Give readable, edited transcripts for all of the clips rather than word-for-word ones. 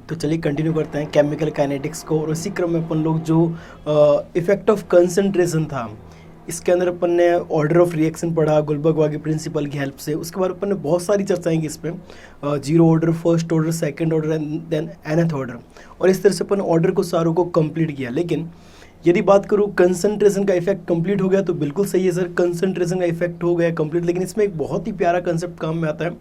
तो चलिए कंटिन्यू करते हैं केमिकल काइनेटिक्स को, और उसी क्रम में अपन लोग जो इफेक्ट ऑफ कंसंट्रेशन था, इसके अंदर अपन ने ऑर्डर ऑफ रिएक्शन पढ़ा गुलबर्ग प्रिंसिपल की हेल्प से। उसके बाद अपन ने बहुत सारी चर्चाएं की इस पर, zero order, first order, second order and then nth order, और इस तरह से अपन ऑर्डर को सारों को कंप्लीट किया। लेकिन यदि बात करूँ कंसंट्रेशन का इफेक्ट कंप्लीट हो गया तो बिल्कुल सही है सर, कंसंट्रेशन का इफेक्ट हो गया कंप्लीट। लेकिन इसमें एक बहुत ही प्यारा कंसेप्ट काम में आता है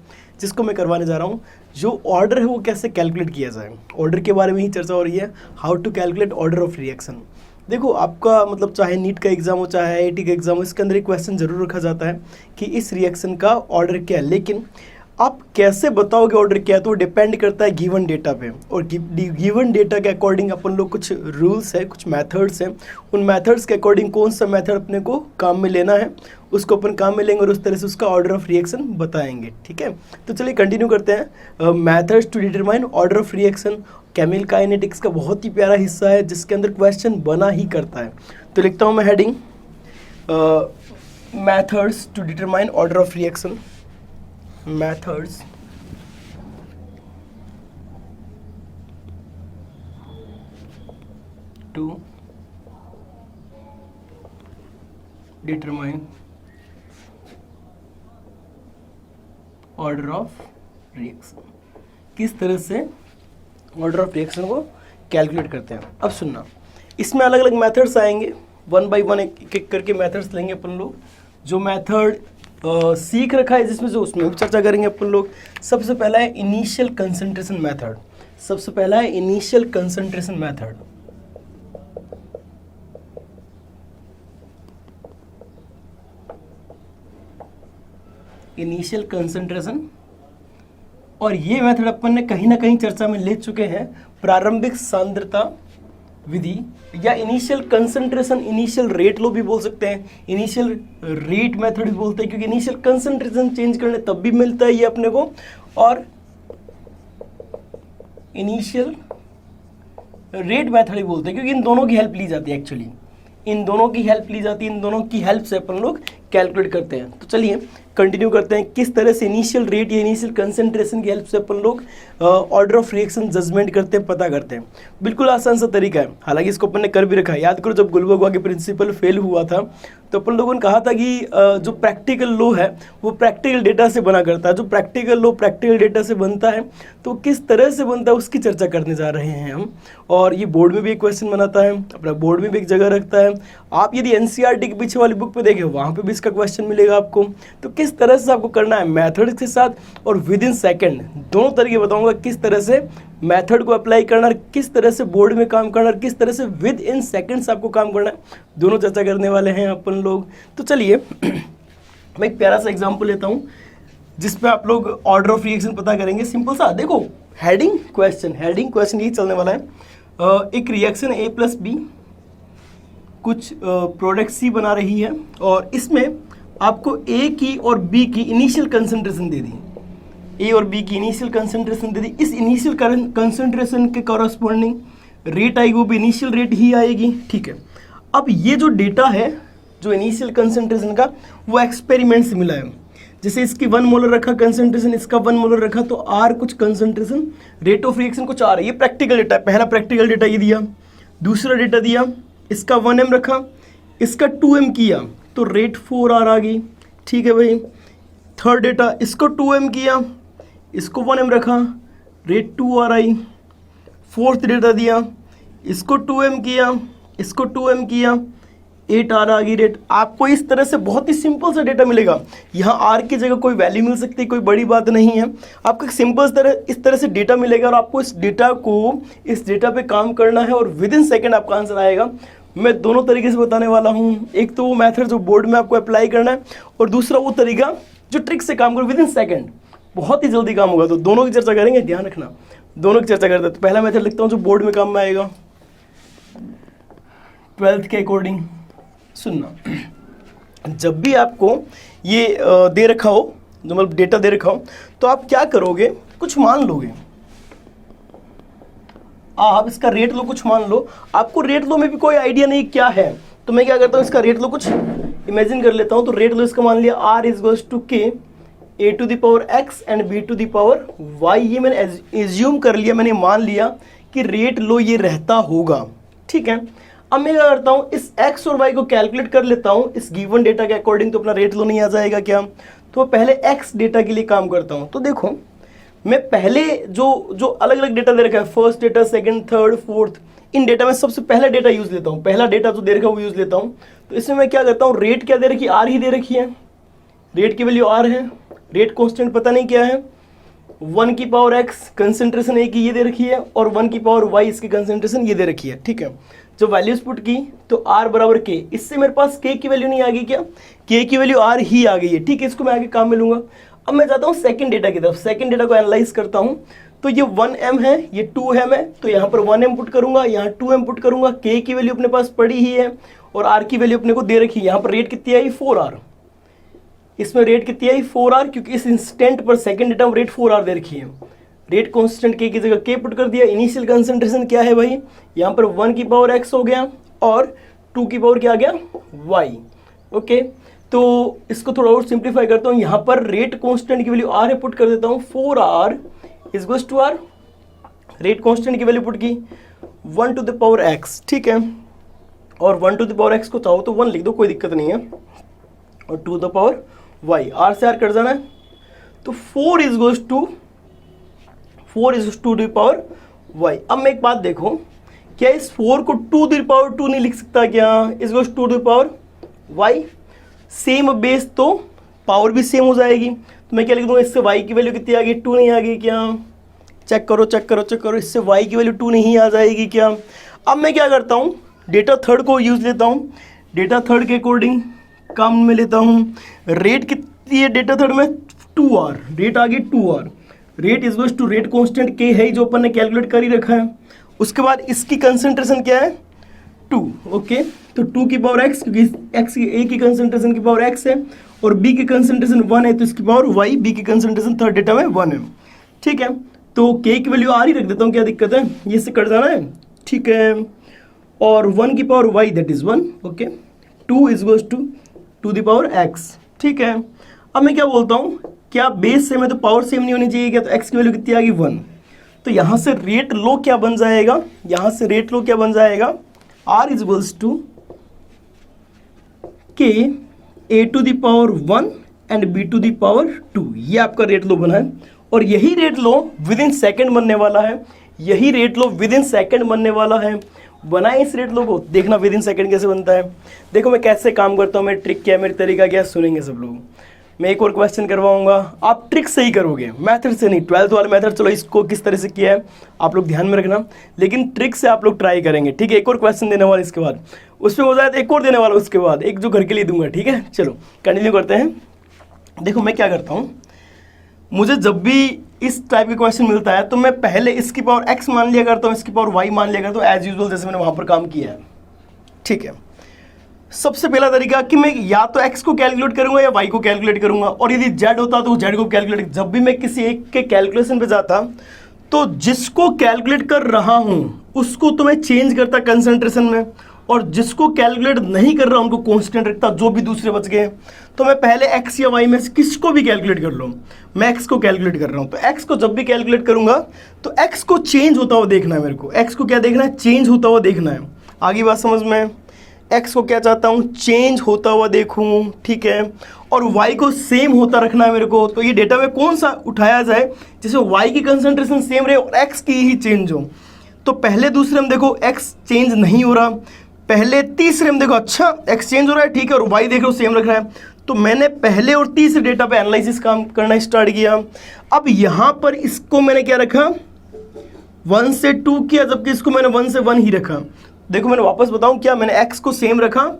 जिसको मैं करवाने जा रहा हूँ, जो ऑर्डर है वो कैसे कैलकुलेट किया जाए। ऑर्डर के बारे में ही चर्चा हो रही है, how to calculate order of reaction. देखो आपका मतलब चाहे नीट का एग्जाम हो चाहे आईआईटी का एग्जाम हो, इसके अंदर एक क्वेश्चन जरूर रखा जाता है कि इस रिएक्शन का ऑर्डर क्या है। लेकिन आप कैसे बताओगे ऑर्डर क्या है, तो डिपेंड करता है गिवन डेटा पे, और गिवन डेटा के अकॉर्डिंग अपन लोग कुछ रूल्स है, कुछ मेथड्स हैं, उन मेथड्स के अकॉर्डिंग कौन सा मेथड अपने को काम में लेना है उसको अपन काम में लेंगे और उस तरह से उसका ऑर्डर ऑफ रिएक्शन बताएंगे। ठीक है, तो चलिए कंटिन्यू करते हैं। Methods to determine order of reaction chemical kinetics का बहुत ही प्यारा हिस्सा है जिसके अंदर क्वेश्चन बना ही करता है। तो लिखता हूँ मैं heading methods to determine order of reaction. methods to determine order of reaction, किस तरह से ऑर्डर ऑफ रिएक्शन को कैलकुलेट करते हैं। अब सुनना, इसमें अलग अलग मेथड्स आएंगे, वन बाय वन एक एक करके मेथड्स लेंगे अपन लोग। जो मेथड सीख रखा है जिसमें से उसमें भी चर्चा करेंगे अपन लोग। सबसे पहला है इनिशियल कंसंट्रेशन मेथड। सबसे पहला है initial concentration method. Initial concentration, और ये मेथड अपन ने कहीं ना कहीं चर्चा में ले चुके हैं, प्रारंभिक सांद्रता विधि, या इनिशियल कंसंट्रेशन, इनिशियल रेट लो भी बोल सकते हैं, इनिशियल रेट मेथड भी बोलते हैं, क्योंकि इनिशियल कंसंट्रेशन चेंज करने तब भी मिलता है ये अपने को, और इनिशियल रेट मेथड भी बोलते हैं, क्योंकि इन दोनों की हेल्प ली जाती है। एक्चुअली इन दोनों की हेल्प ली जाती है, इन दोनों की हेल्प से अपन लोग कैलकुलेट करते हैं। तो चलिए कंटिन्यू करते हैं किस तरह से इनिशियल रेट या इनिशियल कंसंट्रेशन की हेल्प से अपन लोग ऑर्डर ऑफ रिएक्शन जजमेंट करते हैं, पता करते हैं। बिल्कुल आसान सा तरीका है, हालांकि इसको अपन ने कर भी रखा है। याद करो जब गुलबर्ग प्रिंसिपल फेल हुआ था तो अपन लोगों ने कहा था कि जो प्रैक्टिकल लॉ है वो प्रैक्टिकल डेटा से बना करता है। जो प्रैक्टिकल लॉ प्रैक्टिकल डेटा से बनता है तो किस तरह से बनता है उसकी चर्चा करने जा रहे हैं हम। और ये बोर्ड में भी एक क्वेश्चन बनाता है, अपना बोर्ड में भी एक जगह रखता है। आप यदि एनसीईआरटी के पीछे वाली बुक पे देखें वहाँ पे भी इसका क्वेश्चन मिलेगा आपको। तो किस तरह से आपको करना है मेथड के साथ और विद इन सेकेंड, दोनों तरीके बताऊंगा किस तरह से मेथड को अप्लाई करना, किस तरह से बोर्ड में काम करना, किस तरह से विद इन सेकेंड्स आपको काम करना है, दोनों चर्चा करने वाले हैं अपन लोग। तो चलिए मैं एक प्यारा सा एग्जांपल लेता हूँ जिसपे आप लोग ऑर्डर ऑफ रिएक्शन पता करेंगे। सिंपल सा, देखो हेडिंग क्वेश्चन यही चलने वाला है। एक रिएक्शन A + B कुछ प्रोडक्ट C बना रही है, और इसमें आपको A की और B की initial concentration they the, A और B की इनिशियल कंसंट्रेशन दे दी। इस इनिशियल कंसंट्रेशन के कॉरस्पॉन्डिंग रेट आएगी, वो भी इनिशियल रेट ही आएगी। ठीक है, अब ये जो डेटा है जो इनिशियल कंसंट्रेशन का, वो एक्सपेरिमेंट से मिला है। जैसे इसकी 1 मोलर रखा कंसंट्रेशन, इसका 1 मोलर रखा, तो R कुछ कंसंट्रेशन, रेट ऑफ रिएक्शन कुछ R है। ये प्रैक्टिकल डेटा है, पहला प्रैक्टिकल डेटा ये दिया। दूसरा डेटा दिया, इसका 1m रखा, इसका 2m किया तो रेट 4R आ गई। ठीक है भाई। थर्ड डेटा, इसको 2m किया, इसको 1m रखा, रेट 2R आई। फोर्थ डेटा दिया, इसको 2m किया, इसको 2m किया, 8R आ गई रेट। आपको इस तरह से बहुत ही सिंपल सा डेटा मिलेगा। यहाँ R की जगह कोई वैल्यू मिल सकती है, कोई बड़ी बात नहीं है। आपको सिंपल इस तरह से डेटा मिलेगा और आपको इस डेटा पे काम करना है और विद इन सेकेंड आपका आंसर आएगा। मैं दोनों तरीके से बताने वाला हूँ, एक तो वो मेथड जो बोर्ड में आपको अप्लाई करना है, और दूसरा वो तरीका जो ट्रिक से काम करो विद इन सेकेंड, बहुत ही जल्दी काम होगा। तो दोनों की चर्चा करेंगे, ध्यान रखना दोनों की चर्चा करते हैं। तो पहला मेथड लिखता हूँ जो बोर्ड में काम में आएगा 12th के अकॉर्डिंग। सुनना, जब भी आपको ये दे रखा हो, जो मतलब डेटा दे रखा हो, तो आप क्या करोगे, कुछ मान लोगे। आप इसका रेट लो, कुछ मान लो। आपको रेट लो में भी कोई आइडिया नहीं क्या है, तो मैं क्या करता हूँ, इसका रेट लो कुछ इमेजिन कर लेता हूँ। तो रेट लो इसका मान लिया R = K A to the power X and B to the power Y, ये मैंने एज्यूम कर लिया, मैंने मान लिया कि रेट लो ये रहता होगा, ठीक है। अब मैं क्या करता हूँ, इस x और y को कैलकुलेट कर लेता हूँ इस गिवन डेटा के अकॉर्डिंग, तो अपना रेट लो नहीं आ जाएगा क्या। तो पहले x डेटा के लिए काम करता हूँ। तो देखो मैं पहले जो अलग अलग डेटा दे रखा है, first data, second, third, fourth, इन डेटा में सबसे पहला डेटा यूज लेता हूँ, पहला डेटा जो दे रखा है वो यूज लेता हूँ। तो इसमें मैं क्या करता हूँ, रेट क्या दे रखी है, आर ही दे रखी है, रेट की वैल्यू आर है, रेट कॉन्स्टेंट पता नहीं क्या है, 1 की पावर एक्स कंसेंट्रेशन ए की ये दे रखी है, और 1 की पावर वाई इसकी कंसेंट्रेशन ये दे रखी है, ठीक है। जब वैल्यूज पुट की तो r बराबर k, इससे मेरे पास k की वैल्यू नहीं आ गई क्या, k की वैल्यू r ही आ गई है, ठीक है। इसको मैं आगे काम में लूंगा। अब मैं जाता हूँ सेकंड डेटा की तरफ, सेकंड डेटा को एनालाइज करता हूँ। तो ये 1m है, ये 2m है, तो यहाँ पर 1m पुट करूंगा, यहाँ 2m पुट करूंगा, k की वैल्यू अपने पास पड़ी ही है और r की वैल्यू अपने को दे रखी है। यहाँ पर रेट कितनी आई, 4r, इसमें रेट कितनी आई, 4r, क्योंकि इस इंस्टेंट पर सेकंड डेटा में रेट 4r दे रखी है। रेट कांस्टेंट k की जगह k पुट कर दिया। इनिशियल कंसंट्रेशन क्या है भाई, यहाँ पर 1 की पावर x हो गया और 2 की पावर क्या आ गया, y, ओके। तो इसको थोड़ा और सिंप्लीफाई करता हूँ, यहाँ पर रेट कांस्टेंट की वैल्यू r है, पुट कर देता हूँ, 4r is equals to r, rate constant की वैल्यू पुट की 1 टू द पावर x, ठीक है। और 1 टू द पावर x को चाहो तो 1 लिख दो, कोई दिक्कत नहीं है, और 2 द पावर y, r से r कट जाना है। तो 4 is equals to the power y। अब मैं एक बात देखो, क्या इस 4 को 2 द पावर 2 नहीं लिख सकता क्या, is equals to the power y, same base तो पावर भी सेम हो जाएगी। तो मैं क्या लिख दूंगा, इससे y की वैल्यू कितनी आ गई, 2 नहीं आ गई क्या, चेक करो चेक करो चेक करो, इससे y की वैल्यू 2 नहीं आ जाएगी क्या। अब मैं क्या करता हूँ, डेटा थर्ड को यूज लेता हूँ, डेटा थर्ड के अकॉर्डिंग काम में लेता हूँ। रेट कितनी है डेटा थर्ड में, 2r, रेट आ गई 2r, rate is equals to rate constant k है जो अपन ने कैलकुलेट कर ही रखा है। उसके बाद इसकी कंसंट्रेशन क्या है, 2, ओके। तो 2 की पावर x, क्योंकि x की a की कंसंट्रेशन की पावर x है और b की कंसंट्रेशन 1 है, तो इसकी पावर y, b की कंसंट्रेशन थर्ड डेटा में 1 है, ठीक है। तो k की वैल्यू r ही रख देता हूँ, क्या दिक्कत है, ये से कट जाना है, ठीक है। और 1 की power y that is 1, okay. 2 is equals to the power x, ठीक है। अब मैं क्या बोलता हूँ, क्या बेस सेम है तो पावर सेम नहीं होनी चाहिए क्या, तो x की वैल्यू कितनी आ गई, 1। तो यहाँ से रेट लो क्या बन जाएगा, यहाँ से रेट लो क्या बन जाएगा, r is equals to k a to the power 1 and b to the power 2, ये आपका रेट लो बना है। और यही rate law within second बनने वाला है, यही rate law within second बनने वाला है। बनाए इस रेट लो को, देखना विद इन सेकेंड कैसे बनता है। देखो मैं कैसे काम करता हूँ, मेरी ट्रिक क्या है, मेरी तरीका क्या है, सुनेंगे सब लोग। मैं एक और क्वेश्चन करवाऊंगा, आप ट्रिक से ही करोगे, मेथड से नहीं। 12th वाला मेथड चलो इसको किस तरह से किया है आप लोग ध्यान में रखना, लेकिन ट्रिक से आप लोग ट्राई करेंगे, ठीक है। एक और क्वेश्चन देने वाला इसके बाद, उसमें हो जाए तो एक और देने वाला उसके बाद, एक जो घर के लिए दूंगा, ठीक है। चलो कंटिन्यू करते हैं। देखो मैं क्या करता हूँ, मुझे जब भी इस टाइप का क्वेश्चन मिलता है तो मैं पहले इसकी पावर x मान लिया करता हूँ, इसकी पावर y मान लिया करता हूँ, एज यूजुअल जैसे मैंने वहाँ पर काम किया है, ठीक है। सबसे पहला तरीका कि मैं या तो x को कैलकुलेट करूंगा या y को कैलकुलेट करूंगा, और यदि z होता तो z को कैलकुलेट। जब भी मैं किसी एक के कैलकुलेशन पे जाता तो जिसको कैलकुलेट कर रहा हूं उसको तो मैं चेंज करता कंसंट्रेशन में, और जिसको कैलकुलेट नहीं कर रहा उनको कांस्टेंट रखता, जो भी दूसरे बच गए। तो मैं पहले x या y में से किसको भी कैलकुलेट कर लूँ, मैं x को कैलकुलेट कर रहा हूँ। तो x को जब भी कैलकुलेट करूंगा तो x को चेंज होता हुआ देखना है मेरे को, x को क्या देखना है, चेंज होता हुआ देखना है। आगे बात समझ में, x को क्या चाहता हूँ, चेंज होता हुआ देखूँ, ठीक है। और y को सेम होता रखना है मेरे को। तो ये डेटा में कौन सा उठाया जाए जिसमें y की कंसंट्रेशन सेम रहे और x की ही चेंज हो। तो पहले दूसरे में देखो x चेंज नहीं हो रहा, पहले तीसरे में देखो अच्छा x चेंज हो रहा है, ठीक है, और y देख लो सेम रख रहा है। तो मैंने पहले और तीसरे डेटा पे एनालिसिस काम करना स्टार्ट किया। अब यहाँ पर इसको मैंने क्या रखा, 1 से 2 किया, जबकि इसको मैंने 1 से 1 ही रखा। देखो मैंने वापस बताऊं, क्या मैंने x को सेम रखा,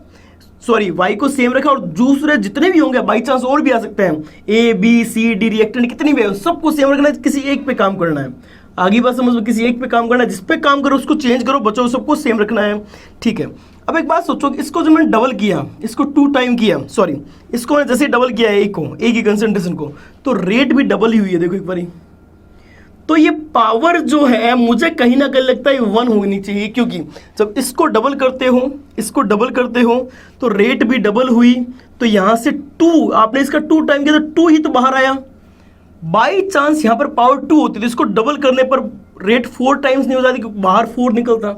सॉरी y को सेम रखा, और दूसरे जितने भी होंगे बाई चांस और भी आ सकते हैं, a b c d reactant कितनी भी है सबको सेम रखना है, किसी एक पे काम करना है। आगे बात समझ लो, किसी एक पे काम करना है, जिस पे काम करो उसको चेंज करो, बचो सबको सेम रखना है, ठीक है। अब एक बात सोचो, इसको जो मैंने डबल किया, इसको 2 टाइम किया, सॉरी इसको मैंने जैसे डबल किया है a की कंसंट्रेशन को, तो रेट भी डबल ही हुई है। देखो एक बारी, तो ये पावर जो है मुझे कहीं ना कहीं लगता है 1 होनी चाहिए, क्योंकि जब इसको डबल करते हो तो रेट भी डबल हुई, तो यहां से 2 आपने इसका 2 टाइम किया तो 2 ही तो बाहर आया। बाई चांस यहां पर पावर 2 होती तो इसको डबल करने पर रेट 4 टाइम्स नहीं हो जाती, क्योंकि बाहर 4 निकलता।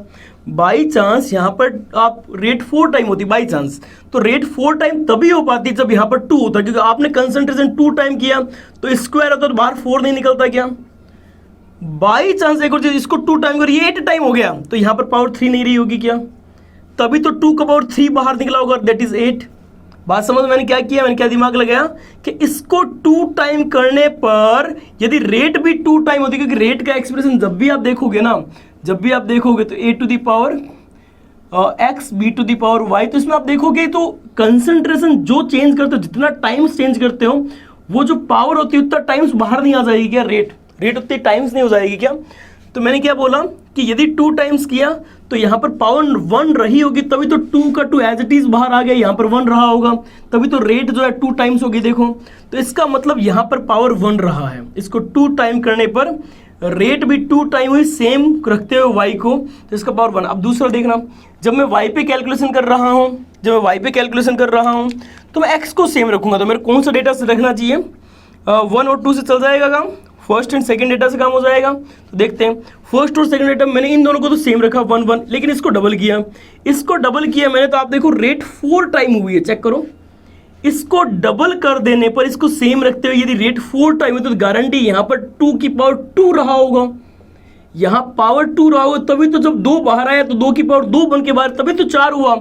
बाई चांस यहां पर आप रेट 4 टाइम होती, बाई चांस तो रेट 4 टाइम तभी हो पाती जब यहां पर 2 होता, क्योंकि आपने कंसंट्रेशन 2 टाइम किया तो स्क्वायर होता तो बाहर 4 नहीं निकलता क्या। बाई चांस एक और चीज, इसको 2 टाइम करिए 8 टाइम हो गया तो यहां पर पावर 3 नहीं रही होगी क्या, तभी तो 2 का पावर 3 बाहर निकला होगा, दैट इज 8। बात समझ, मैंने क्या किया, मैंने क्या दिमाग लगाया कि इसको 2 टाइम करने पर यदि रेट भी 2 टाइम होती, क्योंकि रेट का एक्सप्रेशन जब भी आप देखोगे ना, जब भी आप देखोगे तो a to the power x b to the power y, तो इसमें आप देखोगे तो कंसंट्रेशन जो चेंज करते हो, जितना टाइम्स चेंज करते हो, वो जो पावर होती है उतना टाइम्स बाहर नहीं आ जाएगी क्या, रेट उतने टाइम्स नहीं हो जाएगी क्या। तो मैंने क्या बोला कि यदि 2 टाइम्स किया तो यहां पर पावर 1 रही होगी, तभी तो 2 का 2 एज इट इज बाहर आ गया, यहां पर 1 रहा होगा, तभी तो रेट जो है 2 टाइम्स होगी। देखो तो इसका मतलब यहां पर पावर 1 रहा है, इसको 2 टाइम करने पर रेट भी 2 टाइम हुई, सेम रखते हुए y को, तो इसका पावर 1। अब दूसरा देखना, जब मैं y पे कैलकुलेशन कर रहा हूं, तो मैं x को सेम रखूंगा, तो मेरे कौन सा डेटा से रखना चाहिए, 1 और 2 से चल जाएगा काम, फर्स्ट एंड सेकंड डेटा से काम हो जाएगा। तो देखते हैं, फर्स्ट और सेकंड डेटा मैंने इन दोनों को तो सेम रखा 1 1, लेकिन इसको डबल किया मैंने, तो आप देखो रेट 4 टाइम हुई है, चेक करो। इसको डबल कर देने पर, इसको सेम रखते हुए यदि रेट 4 टाइम है तो गारंटी यहां पर 2 की पावर 2 रहा होगा, यहां पावर 2 रहा होगा, तभी तो जब 2 बाहर आया तो 2 की पावर 2 बन के बाहर, तभी तो 4 हुआ।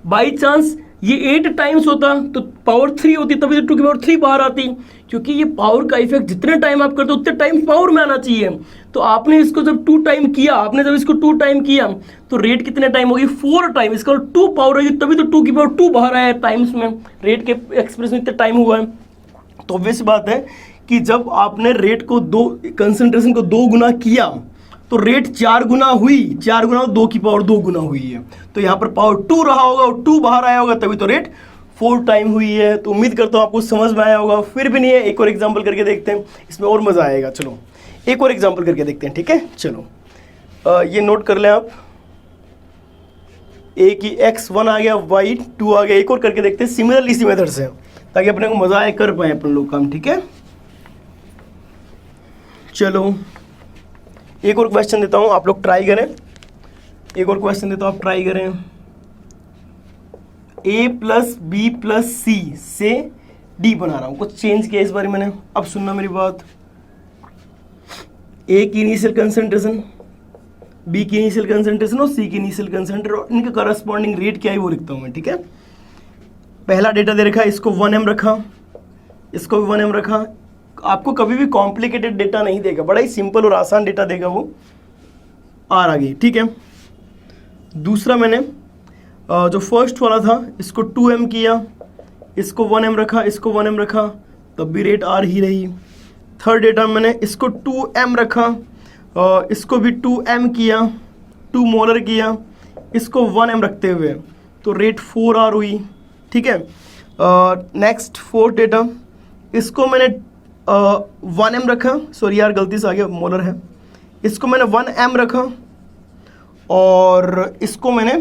बाई चांस ये 8 टाइम्स होता तो पावर 3 होती, तभी तो 2 की पावर 3 बाहर आती, क्योंकि ये पावर का इफेक्ट जितने टाइम आप करते हो उतने टाइम पावर में आना चाहिए। तो आपने इसको जब 2 टाइम किया, तो रेट कितने टाइम होगी, 4 टाइम, इसका 2 पावर होगी, तभी तो 2 की पावर 2 बाहर आया टाइम्स में, रेट के एक्सप्रेशन में इतने टाइम हुआ है। तो ऑब्वियस बात है कि जब आपने रेट को कंसंट्रेशन को 2 गुना किया तो रेट 4 गुना हुई, 4 गुना 2 की पावर 2 गुना हुई है, तो यहाँ पर पावर 2 रहा होगा और 2 बाहर आया होगा, तभी तो रेट 4 टाइम हुई है। तो उम्मीद करता हूँ आपको समझ में आया होगा, फिर भी नहीं है, एक और एग्जाम्पल करके देखते हैं, इसमें और मज़ा आएगा। चलो एक और एग्जाम्पल करके देखते हैं, ठीक है। चलो ये नोट कर लें आप, a की x1 आ गया, y 2 आ गया, एक और करके देखते हैं सिमिलरली इसी मेथड से, ताकि अपने को मज़ा आए, कर पाए अपन लोग काम, ठीक है। चलो एक और क्वेश्चन देता हूं, आप लोग ट्राई करें, a प्लस बी प्लस सी से d बना रहा हूं, कुछ चेंज किया इस बारे में मैंने। अब सुनना मेरी बात, a की इनिशियल कंसंट्रेशन, b की इनिशियल कंसंट्रेशन और c की इनिशियल कंसंट्रेशन, और इनका करस्पॉन्डिंग रेट क्या है वो लिखता हूं मैं, ठीक है। पहला डेटा दे रखा है, इसको 1m रखा, इसको भी 1m रखा। आपको कभी भी कॉम्प्लिकेटेड डेटा नहीं देगा, बड़ा ही सिंपल और आसान डेटा देगा वो, आर आ गई, ठीक है। दूसरा मैंने जो फर्स्ट वाला था, इसको 2m किया, इसको 1m रखा, इसको 1m रखा, तब भी रेट आर ही रही। थर्ड डेटा मैंने इसको 2m रखा, इसको भी 2m किया, 2 मोलर किया, इसको 1m रखते हुए, तो रेट 4r हुई, ठीक है। नेक्स्ट फोर्थ डेटा, इसको मैंने 1m रखा, सॉरी यार गलती से आ गया, मोलर है, इसको मैंने 1m रखा और इसको मैंने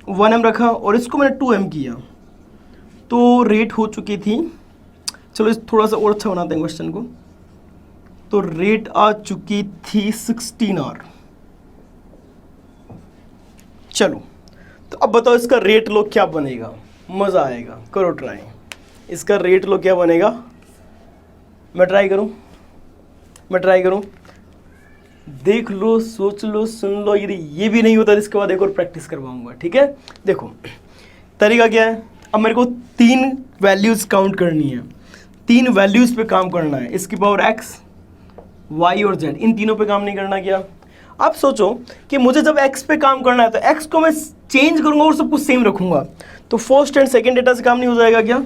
1m रखा और इसको मैंने 2m किया, तो रेट हो चुकी थी, चलो इस थोड़ा सा और अच्छा बनाते हैं क्वेश्चन को, तो रेट आ चुकी थी 16r। चलो तो अब बताओ इसका रेट लो क्या बनेगा, मज़ा आएगा, करो ट्राई। इसका रेट लो क्या बनेगा, मैं ट्राई करूं, देख लो, सोच लो, सुन लो, यदि ये भी नहीं होता तो इसके बाद एक और प्रैक्टिस करवाऊंगा, ठीक है। देखो तरीका क्या है, अब मेरे को 3 वैल्यूज़ काउंट करनी है, 3 वैल्यूज़ पे काम करना है, इसकी पावर x, y और z, इन तीनों पे काम नहीं करना क्या। आप सोचो कि मुझे जब x पे काम करना है तो x को मैं चेंज करूंगा और सब कुछ सेम रखूंगा, तो फर्स्ट एंड सेकंड डेटा से काम नहीं हो जाएगा क्या,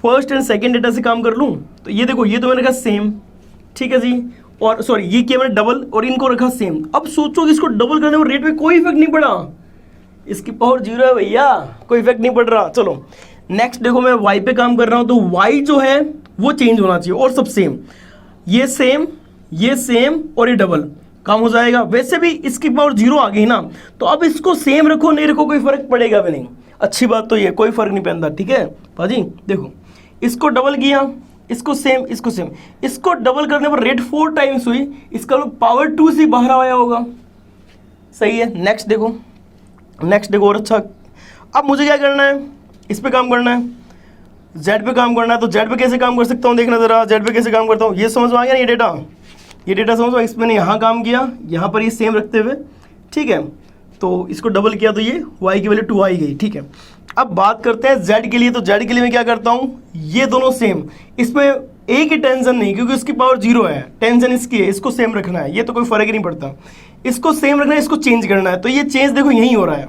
फर्स्ट एंड सेकंड डेटा से काम कर लूं, तो ये देखो, ये तो मैंने कहा सेम, ठीक है जी, और सॉरी ये किया मैंने डबल और इनको रखा सेम। अब सोचो कि इसको डबल करने में रेट में कोई इफेक्ट नहीं पड़ा, इसकी पावर 0 है भैया, कोई इफेक्ट नहीं पड़ रहा। चलो नेक्स्ट देखो, मैं y पे काम कर रहा हूं, तो y जो है वो चेंज होना चाहिए और सब सेम। ये सेम और ये डबल काम हो जाएगा। वैसे भी इसकी पावर 0 आ गई ना, तो अब इसको सेम रखो नहीं रखो कोई फर्क पड़ेगा भी नहीं। अच्छी बात तो ये कोई फर्क नहीं पड़ता, ठीक है भाजी। देखो इसको डबल किया, इसको सेम, इसको सेम, इसको डबल करने पर रेट 4 टाइम्स हुई, इसका पावर 2 से बाहर आया होगा, सही है। नेक्स्ट देखो और अच्छा, अब मुझे क्या करना है, इस पे काम करना है, जेड पे काम करना है। तो जेड पे कैसे काम कर सकता हूँ, देखना जरा जेड पे कैसे काम करता हूँ। ये समझ में आ गया ना, ये डेटा समझ में। इसमें यहाँ काम किया, यहाँ पर ये सेम रखते हुए, ठीक है। तो इसको डबल किया तो ये y की वैल्यू 2 आई गई, ठीक है। अब बात करते हैं z के लिए। तो z के लिए मैं क्या करता हूँ, ये दोनों सेम, इसमें एक ही टेंशन नहीं क्योंकि इसकी पावर 0 है, टेंशन इसकी है, इसको सेम रखना है, ये तो कोई फर्क ही नहीं पड़ता। इसको सेम रखना है, इसको चेंज करना है। तो ये चेंज देखो यहीं हो रहा है,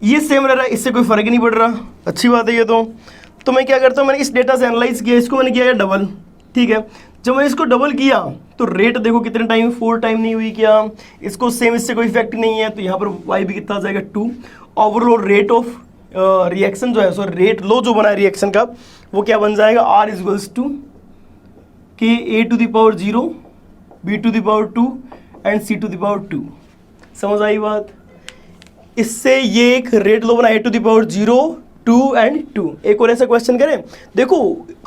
ये सेम रह रहा है, इससे कोई फर्क ही नहीं पड़ रहा। अच्छी बात है ये तो मैं क्या करता हूँ, मैंने इस डेटा से एनालाइज किया, इसको मैंने किया डबल, ठीक है। जब मैंने इसको डबल किया तो रेट देखो कितने टाइम, 4 टाइम नहीं हुई क्या, इसको सेम, इससे कोई इफेक्ट नहीं है। तो यहाँ पर y भी कितना आ जाएगा 2। ओवरऑल रेट ऑफ रिएक्शन जो है, सॉरी रेट लो जो बना है रिएक्शन का, वो क्या बन जाएगा, R equals to K a to the power 0 b to the power 2 and c to the power 2। समझ आई बात। इससे ये एक रेट लो बना a to the power 0 2 and 2। एक और ऐसा क्वेश्चन करें, देखो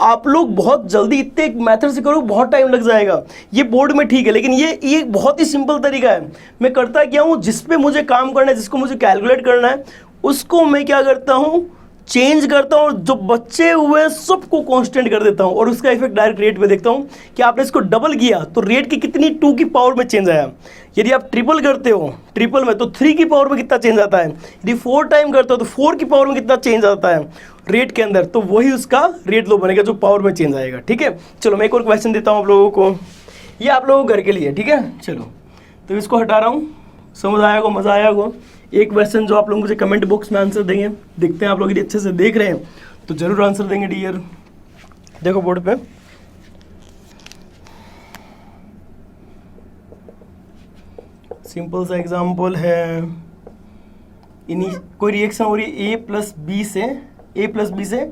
आप लोग बहुत जल्दी इतने एक मेथड से करो, बहुत टाइम लग जाएगा। ये बोर्ड में ठीक है, लेकिन ये बहुत ही सिंपल तरीका है। मैं करता क्या हूँ, जिस पे मुझे काम करना है, जिसको मुझे कैलकुलेट करना है, उसको मैं क्या करता हूँ, चेंज करता हूँ, जो बचे हुए सबको कांस्टेंट कर देता हूँ और उसका इफेक्ट डायरेक्ट रेट पे देखता हूँ कि आपने इसको डबल किया तो रेट की कितनी 2 की पावर में चेंज आया। यदि आप ट्रिपल करते हो, ट्रिपल में, तो 3 की पावर में कितना चेंज आता है। यदि 4 टाइम करते हो तो 4 की पावर में कितना चेंज आता है रेट के अंदर, तो वही उसका रेट लो बनेगा जो पावर में चेंज आएगा, ठीक है। चलो मैं एक और क्वेश्चन देता हूँ आप लोगों को, ये आप लोगों को घर के लिए, ठीक है। चलो तो इसको हटा रहा हूँ, समझ आया होगा, मज़ा आया होगा। एक क्वेश्चन जो आप लोग मुझे कमेंट बॉक्स में आंसर देंगे, देखते हैं आप लोग यदि अच्छे से देख रहे हैं तो जरूर आंसर देंगे डियर। देखो बोर्ड पे, सिंपल सा एग्जांपल है, कोई रिएक्शन हो रही है a प्लस बी से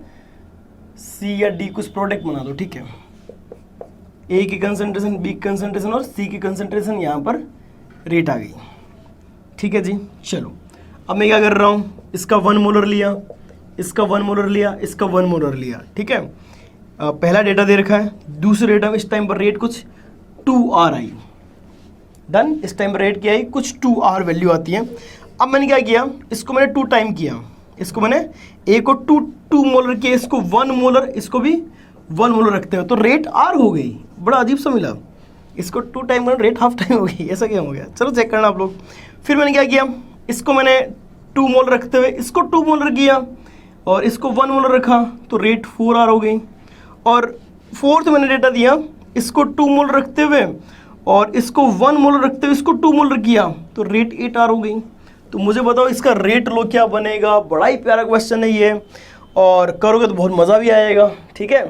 c या d कुछ प्रोडक्ट बना दो, ठीक है। a की कंसंट्रेशन, b की कंसंट्रेशन और c की कंसंट्रेशन, यहाँ पर रेट आ गई, ठीक है जी। चलो अब मैं क्या कर रहा हूँ, इसका 1 मोलर लिया, इसका 1 मोलर लिया, इसका 1 मोलर लिया, ठीक है। पहला डेटा दे रखा है, दूसरे डेटा में इस टाइम पर रेट कुछ 2R आई, डन। इस टाइम पर रेट क्या आई, कुछ 2R वैल्यू आती है। अब मैंने क्या किया, इसको मैंने 2 टाइम किया, इसको मैंने A को 2 मोलर किया, इसको 1 मोलर, इसको भी 1 मोलर रखते हो तो रेट R हो गई। बड़ा अजीब सा मिला, इसको 2 टाइम करना रेट हाफ टाइम हो गई, ऐसा क्या हो गया। चलो चेक करना आप लोग। फिर मैंने क्या किया, इसको मैंने 2 मोलर रखते हुए इसको 2 मोलर किया और इसको 1 मोलर रखा तो रेट 4R हो गई। और फोर्थ मैंने डेटा दिया, इसको 2 मोलर रखते हुए और इसको 1 मोलर रखते हुए इसको 2 मोलर किया तो रेट 8R हो गई। तो मुझे बताओ इसका रेट लो क्या बनेगा। बड़ा ही प्यारा क्वेश्चन है ये, और करोगे तो बहुत मज़ा भी आएगा, ठीक है।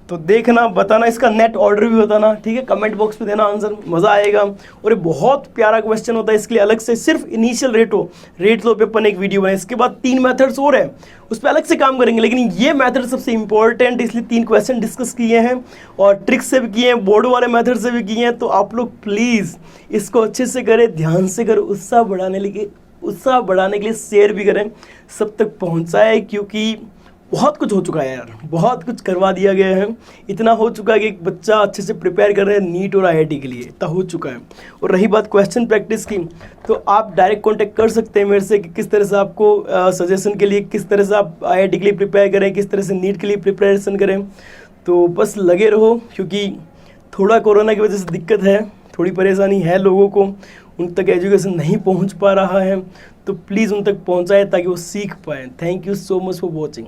तो देखना, बताना, इसका नेट ऑर्डर भी बताना, ठीक है। कमेंट बॉक्स में देना आंसर, मज़ा आएगा। और ये बहुत प्यारा क्वेश्चन होता है, इसके लिए अलग से सिर्फ इनिशियल रेट लो पे अपन एक वीडियो बनाए। इसके बाद 3 मेथड्स और हैं, उस पर अलग से काम करेंगे, लेकिन ये मेथड सबसे इंपॉर्टेंट, इसलिए 3 क्वेश्चन डिस्कस किए हैं और ट्रिक्स से भी किए हैं, बोर्ड वाले मेथड से भी किए हैं। तो आप लोग प्लीज़ इसको अच्छे से करें, ध्यान से करें, उत्साह बढ़ाने के लिए शेयर भी करें, सब तक पहुँचाएँ, क्योंकि बहुत कुछ हो चुका है यार, बहुत कुछ करवा दिया गया है। इतना हो चुका है कि एक बच्चा अच्छे से प्रिपेयर कर रहे हैं नीट और IIT के लिए, इतना हो चुका है। और रही बात क्वेश्चन प्रैक्टिस की, तो आप डायरेक्ट कांटेक्ट कर सकते हैं मेरे से कि किस तरह से आपको सजेशन के लिए, किस तरह से आप IIT के लिए प्रिपेयर करें, किस तरह से नीट के लिए प्रिपरेशन करें। तो बस लगे रहो, क्योंकि थोड़ा कोरोना की वजह से दिक्कत है, थोड़ी परेशानी है लोगों को, उन तक एजुकेशन नहीं पहुँच पा रहा है। तो प्लीज़ उन तक पहुँचाएँ ताकि वो सीख पाएँ। Thank you so much for watching.